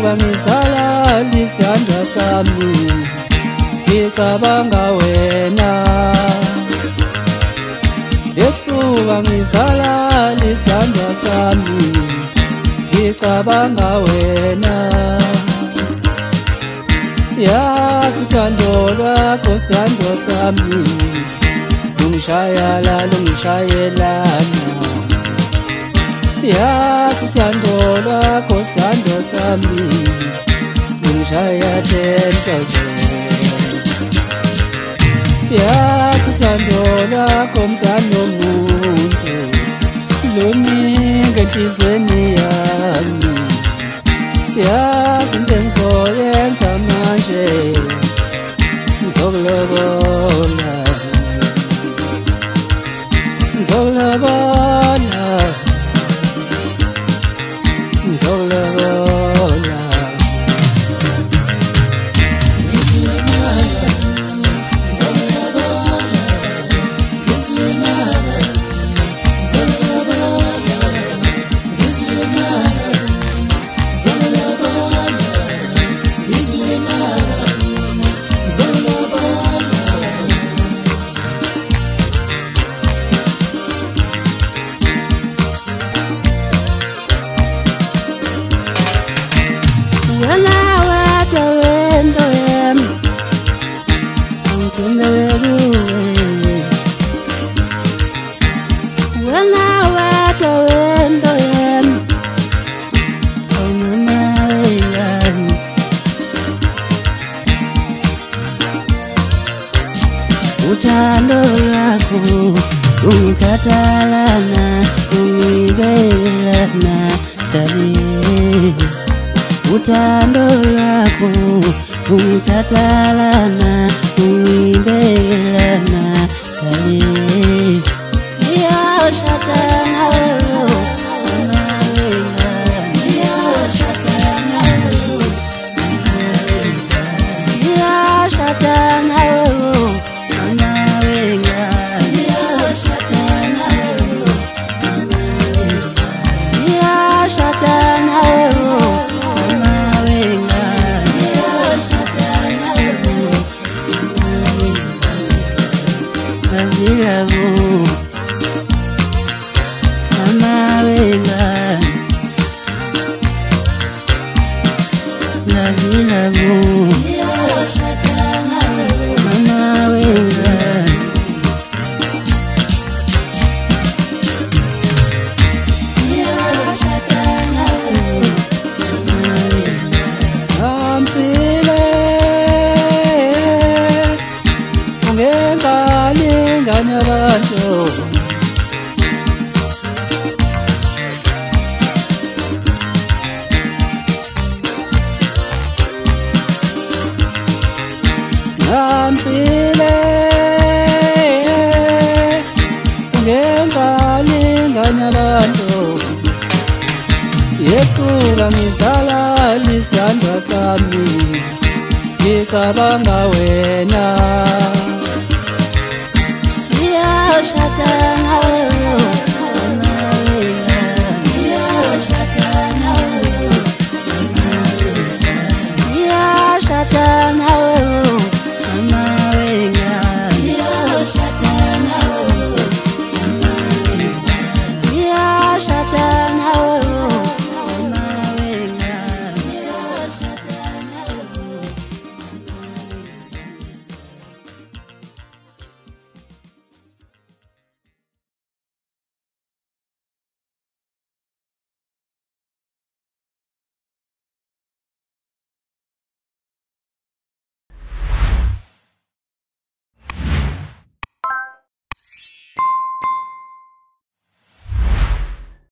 Ngisuka ngizala lithandwa sami, ngicabanga wena. Ngisuka ngizala lithandwa sami, ngicabanga wena. Yazi uthando lwakho sithandwa sami, lungishayelana. Yazi uthando lwakho sithandwa sami, lungishaya 10,000. Yazi uthando lwakho mntwana womuntu, luningi enhlizweni yami. Yazi into engizoyenza manje, ngizokulobola, ngizokulobola, ngizokulobola. Uthando lwakho ungithathalana, ungibelana dali. Uthando lwakho ungithathalana, ungibelana dali. Iyashatana wewe mama wengane, iyashatana wewe mama wengane, iyashatana wewe mama wengane, iyashatana wewe mama wengane, iyashatana wewe mama wengane, iyashatana wewe mama wengane. Nazilavu mama wengane, nazilavu mama wengane. Namsile ungengalingana abantu, namsile ungengalingana abantu. Ngisuka ngizala lithandwa sami, ngicabanga wena. Iyashatana wewe